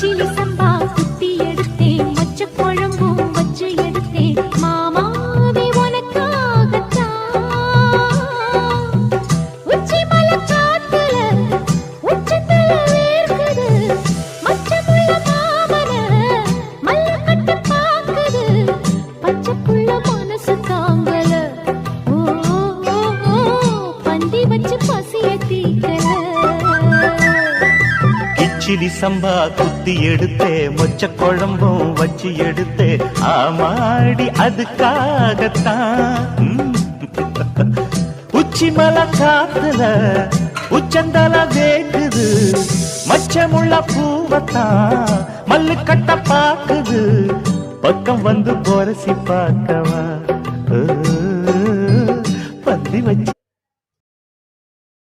கிச்சிலி சம்பா குத்தி எடுத்தேன், மச்ச குழம்பும் வச்சு எடுத்தேன், மாமாவே உனக்காகத்தான். உச்சி மலை காத்துல உச்சத்துல வேர்க்குது, மச்சமுள்ள மாமன மல்ல கட்டி பாக்குது, பச்சை புள்ள மனசு தாங்கல. ஓ ஓ ஓ பந்தி வச்சு பசிய தீக்கல. கிச்சிலி சம்பா குத்தி எடுத்தே, மொச்ச குழம்பும் வச்சு எடுத்தே, ஆமாடி அதுக்காகத்தான். உச்சி மலை காத்துல உச்சந்தல வேக்குது, மச்சமுள்ள பூவத்தான் மல்லு கட்ட பாக்குது, பக்கம் வந்து பொரசி பார்க்கவா.